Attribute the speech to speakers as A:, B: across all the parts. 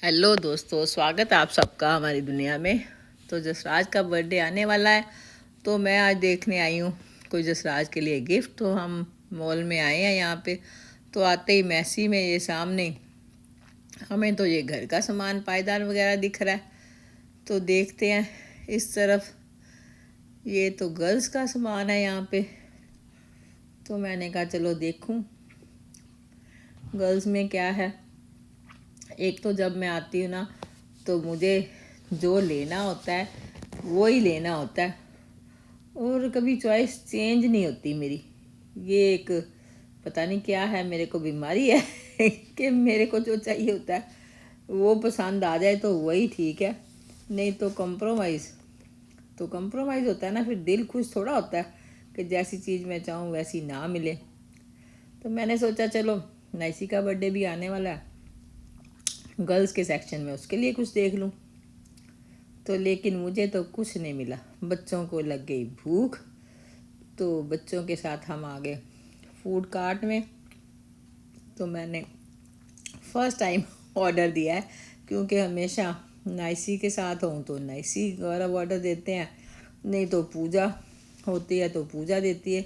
A: Hello दोस्तों, स्वागत है आप सबका हमारी दुनिया में। तो जसराज का बर्थडे आने वाला है, तो मैं आज देखने आई हूँ कोई जसराज के लिए गिफ्ट। तो हम मॉल में आए हैं यहाँ पे। तो आते ही मैसी में ये सामने हमें तो ये घर का सामान पायदान वगैरह दिख रहा है। तो देखते हैं इस तरफ, ये तो गर्ल्स का सामान है यहाँ पे। तो मैंने कहा चलो देखूँ गर्ल्स में क्या है। एक तो जब मैं आती हूँ ना, तो मुझे जो लेना होता है वो ही लेना होता है, और कभी चॉइस चेंज नहीं होती मेरी। ये एक पता नहीं क्या है, मेरे को बीमारी है कि मेरे को जो चाहिए होता है वो पसंद आ जाए तो वही ठीक है, नहीं तो कंप्रोमाइज़ होता है ना। फिर दिल खुश थोड़ा होता है कि जैसी चीज़ मैं चाहूँ वैसी ना मिले। तो मैंने सोचा चलो नाइसी का बर्थडे भी आने वाला है, गर्ल्स के सेक्शन में उसके लिए कुछ देख लूँ। तो लेकिन मुझे तो कुछ नहीं मिला, बच्चों को लग गई भूख। तो बच्चों के साथ हम आ गए फूड कार्ट में। तो मैंने फर्स्ट टाइम ऑर्डर दिया है, क्योंकि हमेशा नाइसी के साथ हूँ तो नाइसी गौरव ऑर्डर देते हैं, नहीं तो पूजा होती है तो पूजा देती है।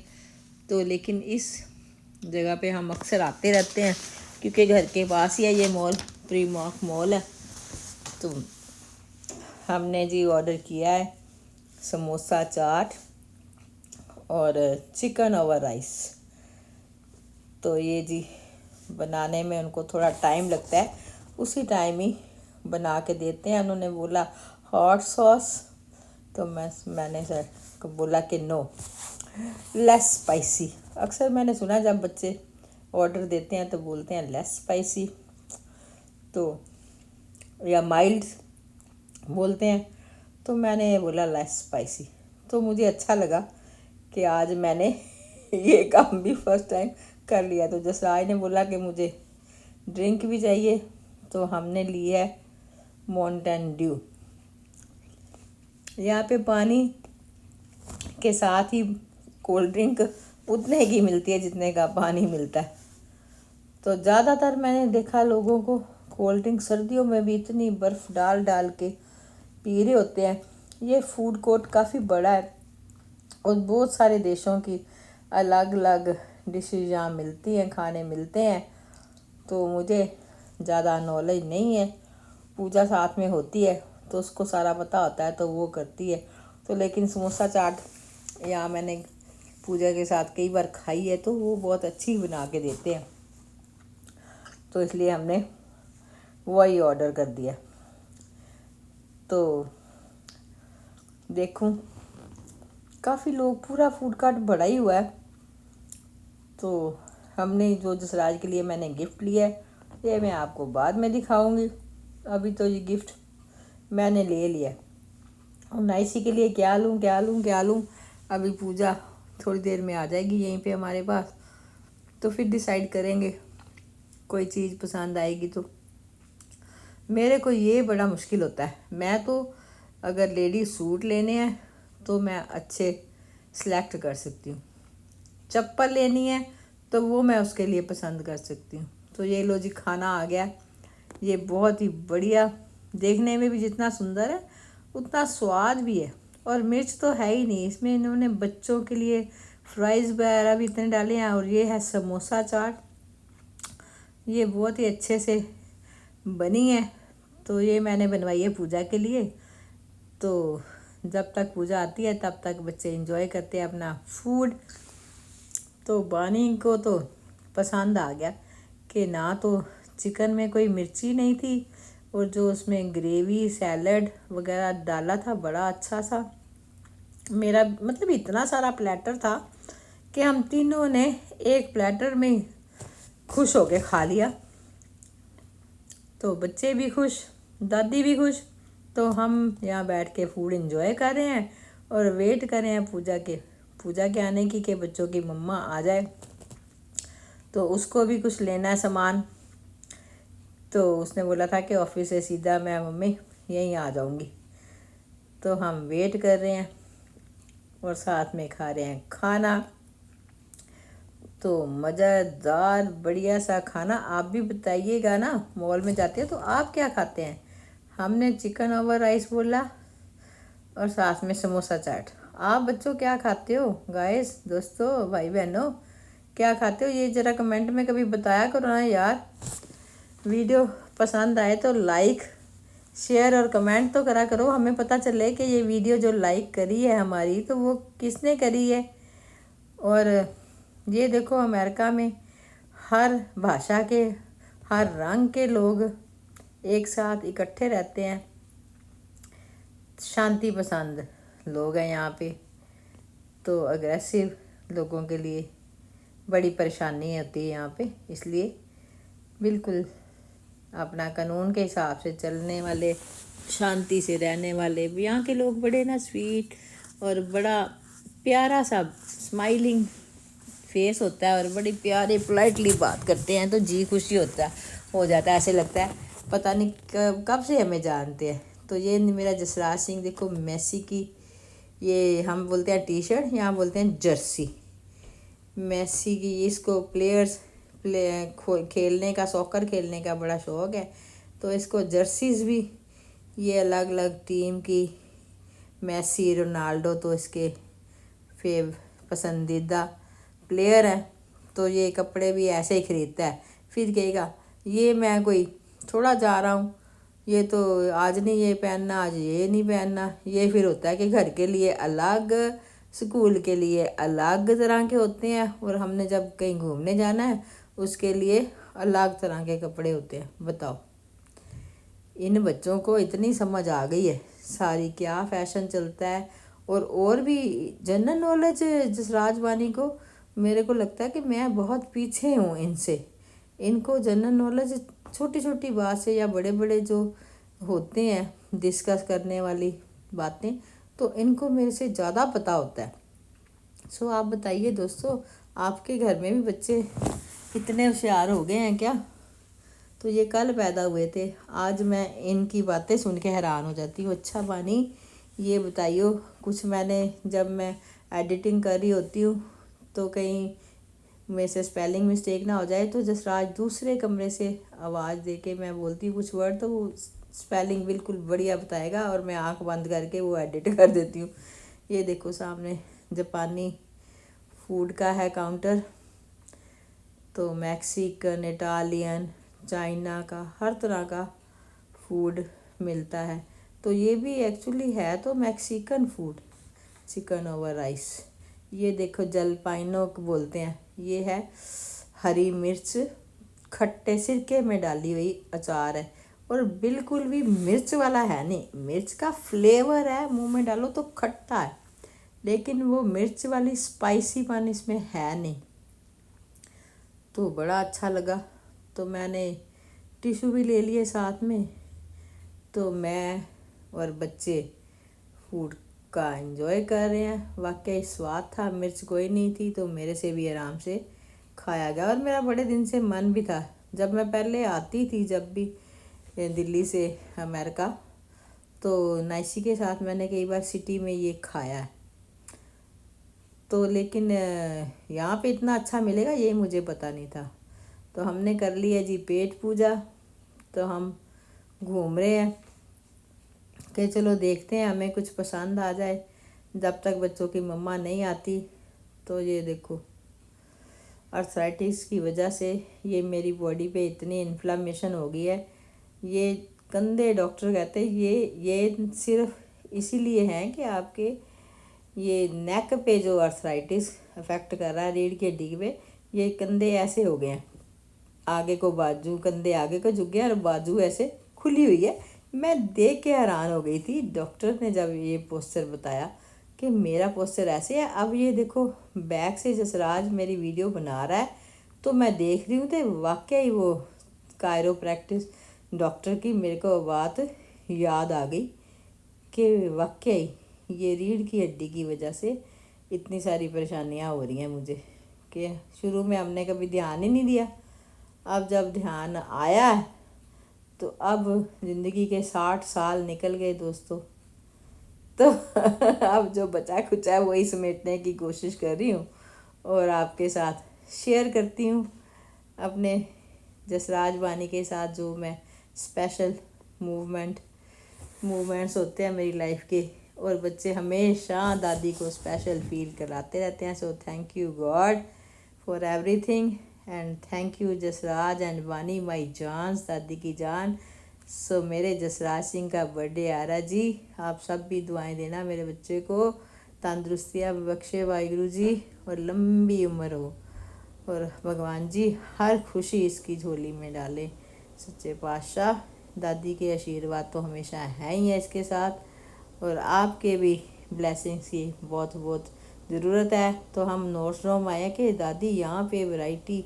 A: तो लेकिन इस जगह पे हम अक्सर आते रहते हैं, क्योंकि घर के पास ही है ये मॉल, प्रीमॉर्क मॉल है। तो हमने जी ऑर्डर किया है समोसा चाट और चिकन ओवर राइस। तो ये जी बनाने में उनको थोड़ा टाइम लगता है, उसी टाइम ही बना के देते हैं। उन्होंने बोला हॉट सॉस, तो मैंने सर को बोला कि नो, लेस स्पाइसी। अक्सर मैंने सुना जब बच्चे ऑर्डर देते हैं तो बोलते हैं लेस स्पाइसी, तो या माइल्ड बोलते हैं। तो मैंने बोला लेस स्पाइसी। तो मुझे अच्छा लगा कि आज मैंने ये काम भी फर्स्ट टाइम कर लिया। तो जसराज ने बोला कि मुझे ड्रिंक भी चाहिए, तो हमने लिया है माउंटेन ड्यू। यहाँ पे पानी के साथ ही कोल्ड ड्रिंक उतने की मिलती है जितने का पानी मिलता है। तो ज़्यादातर मैंने देखा लोगों को कोल्ड ड्रिंक सर्दियों में भी इतनी बर्फ़ डाल डाल के पी रहे होते हैं। ये फूड कोर्ट काफ़ी बड़ा है और बहुत सारे देशों की अलग अलग डिशेज यहाँ मिलती हैं, खाने मिलते हैं। तो मुझे ज़्यादा नॉलेज नहीं है, पूजा साथ में होती है तो उसको सारा पता होता है तो वो करती है। तो लेकिन समोसा चाट यहाँ मैंने पूजा के साथ कई बार खाई है, तो वो बहुत अच्छी बना के देते हैं। तो इसलिए हमने वही ऑर्डर कर दिया। तो देखूं काफ़ी लोग, पूरा फूड कार्ट बड़ा ही हुआ है। तो हमने जो जसराज के लिए मैंने गिफ्ट लिया है, ये मैं आपको बाद में दिखाऊंगी। अभी तो ये गिफ्ट मैंने ले लिया। और नाइसी के लिए क्या लूँ, अभी पूजा थोड़ी देर में आ जाएगी यहीं पे हमारे पास, तो फिर डिसाइड करेंगे। कोई चीज़ पसंद आएगी तो मेरे को ये बड़ा मुश्किल होता है। मैं तो अगर लेडी सूट लेने हैं तो मैं अच्छे सेलेक्ट कर सकती हूँ, चप्पल लेनी है तो वो मैं उसके लिए पसंद कर सकती हूँ। तो ये लो जी खाना आ गया, ये बहुत ही बढ़िया, देखने में भी जितना सुंदर है उतना स्वाद भी है। और मिर्च तो है ही नहीं इसमें, इन्होंने बच्चों के लिए फ्राइज़ वगैरह भी इतने डाले हैं। और ये है समोसा चाट, ये बहुत ही अच्छे से बनी है। तो ये मैंने बनवाई है पूजा के लिए। तो जब तक पूजा आती है तब तक बच्चे एंजॉय करते हैं अपना फूड। तो बानी को तो पसंद आ गया कि ना तो चिकन में कोई मिर्ची नहीं थी, और जो उसमें ग्रेवी सैलड वगैरह डाला था बड़ा अच्छा सा। मेरा मतलब इतना सारा प्लेटर था कि हम तीनों ने एक प्लेटर में खुश होके खा लिया। तो बच्चे भी खुश, दादी भी खुश। तो हम यहाँ बैठ के फूड एंजॉय कर रहे हैं और वेट कर रहे हैं पूजा के आने की, कि बच्चों की मम्मा आ जाए तो उसको भी कुछ लेना है सामान। तो उसने बोला था कि ऑफिस से सीधा मैं मम्मी यहीं आ जाऊंगी। तो हम वेट कर रहे हैं और साथ में खा रहे हैं खाना। तो मज़ेदार बढ़िया सा खाना। आप भी बताइएगा ना, मॉल में जाते हैं तो आप क्या खाते हैं। हमने चिकन ओवर राइस बोला और साथ में समोसा चाट। आप बच्चों क्या खाते हो, गाइस दोस्तों भाई बहनों क्या खाते हो, ये ज़रा कमेंट में कभी बताया करो ना यार। वीडियो पसंद आए तो लाइक शेयर और कमेंट तो करा करो, हमें पता चले कि ये वीडियो जो लाइक करी है हमारी तो वो किसने करी है। और ये देखो अमेरिका में हर भाषा के हर रंग के लोग एक साथ इकट्ठे रहते हैं, शांति पसंद लोग हैं यहाँ पे। तो अग्रेसिव लोगों के लिए बड़ी परेशानी होती है यहाँ पे, इसलिए बिल्कुल अपना कानून के हिसाब से चलने वाले, शांति से रहने वाले यहाँ के लोग बड़े ना स्वीट और बड़ा प्यारा सा स्माइलिंग फेस होता है और बड़ी प्यारे पोलाइटली बात करते हैं तो जी खुशी हो जाता है। ऐसे लगता है पता नहीं कब से हमें जानते हैं। तो ये मेरा जसराज सिंह देखो मेसी की, ये हम बोलते हैं टी शर्ट, यहाँ बोलते हैं जर्सी। मेसी की इसको खेलने का, सॉकर खेलने का बड़ा शौक़ है तो इसको जर्सीज़ भी ये अलग अलग टीम की, मेसी रोनाल्डो तो इसके पसंदीदा प्लेयर हैं तो ये कपड़े भी ऐसे ही ख़रीदता है। फिर कहेगा ये मैं कोई थोड़ा जा रहा हूँ, ये तो आज नहीं ये पहनना, आज ये नहीं पहनना। ये फिर होता है कि घर के लिए अलग, स्कूल के लिए अलग तरह के होते हैं और हमने जब कहीं घूमने जाना है उसके लिए अलग तरह के कपड़े होते हैं। बताओ इन बच्चों को इतनी समझ आ गई है सारी, क्या फ़ैशन चलता है। और भी जनरल नॉलेज जसराज बानी को, मेरे को लगता है कि मैं बहुत पीछे हूँ इनसे। इनको जनरल नॉलेज छोटी छोटी बात से या बड़े बड़े जो होते हैं डिस्कस करने वाली बातें, तो इनको मेरे से ज़्यादा पता होता है। सो आप बताइए दोस्तों, आपके घर में भी बच्चे इतने होशियार हो गए हैं क्या। तो ये कल पैदा हुए थे, आज मैं इनकी बातें सुन के हैरान हो जाती हूँ। अच्छा बानी ये बताइयो कुछ, मैंने जब मैं एडिटिंग कर रही होती हूँ तो कहीं मेरे से स्पेलिंग मिस्टेक ना हो जाए तो जसराज दूसरे कमरे से आवाज़ दे के मैं बोलती हूँ कुछ वर्ड तो वो स्पेलिंग बिल्कुल बढ़िया बताएगा और मैं आंख बंद करके वो एडिट कर देती हूँ। ये देखो सामने जापानी फूड का है काउंटर, तो मैक्सिकन, इटालियन, चाइना का हर तरह का फूड मिलता है। तो ये भी एक्चुअली है तो Mexican food, chicken over rice. ये देखो जलपाइनो बोलते हैं, ये है हरी मिर्च खट्टे सिरके में डाली हुई अचार है और बिल्कुल भी मिर्च वाला है नहीं, मिर्च का फ्लेवर है, मुंह में डालो तो खट्टा है लेकिन वो मिर्च वाली स्पाइसी पान इसमें है नहीं। तो बड़ा अच्छा लगा तो मैंने टिश्यू भी ले लिए साथ में। तो मैं और बच्चे फूड का एंजॉय कर रहे हैं। वाकई स्वाद था, मिर्च कोई नहीं थी तो मेरे से भी आराम से खाया गया। और मेरा बड़े दिन से मन भी था, जब मैं पहले आती थी जब भी दिल्ली से अमेरिका, तो नाइसी के साथ मैंने कई बार सिटी में ये खाया है। तो लेकिन यहाँ पे इतना अच्छा मिलेगा ये मुझे पता नहीं था। तो हमने कर लिया जी पेट पूजा, तो हम घूम रहे हैं कि चलो देखते हैं हमें कुछ पसंद आ जाए जब तक बच्चों की मम्मा नहीं आती। तो ये देखो आर्थराइटिस की वजह से ये मेरी बॉडी पे इतनी इन्फ्लेमेशन हो गई है। ये कंधे डॉक्टर कहते हैं ये सिर्फ इसीलिए हैं कि आपके ये नेक पे जो आर्थराइटिस अफेक्ट कर रहा है, रीढ़ की हड्डी पे, ये कंधे ऐसे हो गए हैं, आगे को बाजू, कंधे आगे को झुक गए और बाजू ऐसे खुली हुई है। मैं देख के हैरान हो गई थी डॉक्टर ने जब ये पोस्चर बताया कि मेरा पोस्चर ऐसे है। अब ये देखो बैक से जसराज मेरी वीडियो बना रहा है तो मैं देख रही हूँ तो वाकई वो कायरोप्रैक्टिस डॉक्टर की मेरे को बात याद आ गई कि वाकई ये रीढ़ की हड्डी की वजह से इतनी सारी परेशानियाँ हो रही हैं मुझे, कि शुरू में हमने कभी ध्यान ही नहीं दिया। अब जब ध्यान आया तो अब ज़िंदगी के 60 साल निकल गए दोस्तों। तो अब जो बचा खुचा है वही समेटने की कोशिश कर रही हूँ और आपके साथ शेयर करती हूँ अपने जसराज बानी के साथ जो मैं स्पेशल मूवमेंट्स होते हैं मेरी लाइफ के, और बच्चे हमेशा दादी को स्पेशल फील कराते रहते हैं। So thank you God for everything and thank you Jasraj and बानी माई जान्स, दादी की जान। सो मेरे जसराज सिंह का बर्थडे आ रहा जी, आप सब भी दुआएं देना मेरे बच्चे को, तंदुरुस्तियाँ बख्शे वाहिगुरु जी और लंबी उम्र हो, और भगवान जी हर खुशी इसकी झोली में डाले। सच्चे पातशाह दादी के आशीर्वाद तो हमेशा हैं ही है इसके साथ, और आपके भी ब्लेसिंग्स की बहुत बहुत ज़रूरत है। तो हम नोट्सरोम आए कि दादी यहाँ पे वैरायटी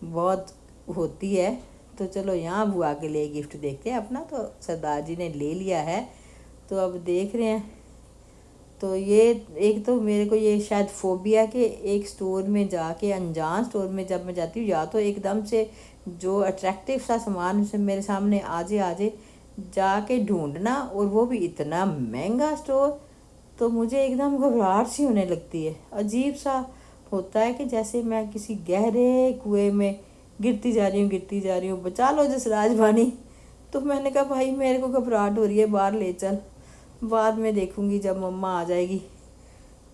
A: बहुत होती है, तो चलो यहाँ बुआ के लिए गिफ्ट देखते हैं अपना। तो सरदार जी ने ले लिया है, तो अब देख रहे हैं। तो ये एक तो मेरे को ये शायद फोबिया के एक स्टोर में जाके, अनजान स्टोर में जब मैं जाती हूँ, या तो एकदम से जो अट्रैक्टिव सा सामान से मेरे सामने आ जाए जाके ढूंढना, और वो भी इतना महंगा स्टोर, तो मुझे एकदम घबराहट सी होने लगती है। अजीब सा होता है कि जैसे मैं किसी गहरे कुएं में गिरती जा रही हूँ, बचा लो जसराज बानी। तो मैंने कहा भाई मेरे को घबराहट हो रही है, बाहर ले चल, बाद में देखूंगी जब मम्मा आ जाएगी।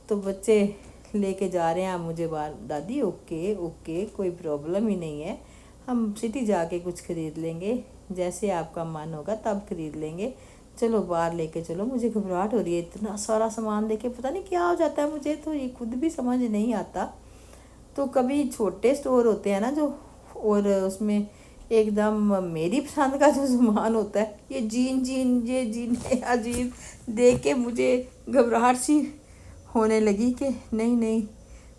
A: तो बच्चे लेके जा रहे हैं मुझे बाहर, दादी ओके ओके कोई प्रॉब्लम ही नहीं है, हम सिटी जाके कुछ ख़रीद लेंगे, जैसे आपका मन होगा तब खरीद लेंगे, चलो बाहर लेके चलो। मुझे घबराहट हो रही है, इतना सारा सामान देखे पता नहीं क्या हो जाता है, मुझे तो ये खुद भी समझ नहीं आता। तो कभी छोटे स्टोर होते हैं ना जो, और उसमें एकदम मेरी पसंद का जो सामान होता है, ये जीन अजीब देख के मुझे घबराहट सी होने लगी कि नहीं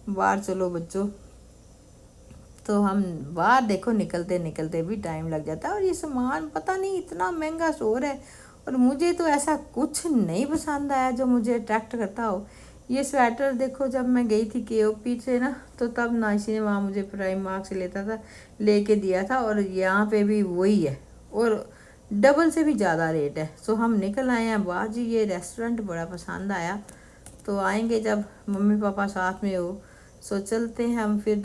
A: बाहर चलो बच्चों। तो हम बाहर देखो निकलते भी टाइम लग जाता है, और ये सामान पता नहीं इतना महंगा स्टोर है, और मुझे तो ऐसा कुछ नहीं पसंद आया जो मुझे अट्रैक्ट करता हो। ये स्वेटर देखो, जब मैं गई थी KOP से ना, तो तब नाइसी ने वहाँ मुझे प्राइम मार्क से लेके दिया था, और यहाँ पे भी वही है, और डबल से भी ज़्यादा रेट है। सो हम निकल आए हैं बाहर जी, ये रेस्टोरेंट बड़ा पसंद आया, तो आएंगे जब मम्मी पापा साथ में हो। सो चलते हैं हम फिर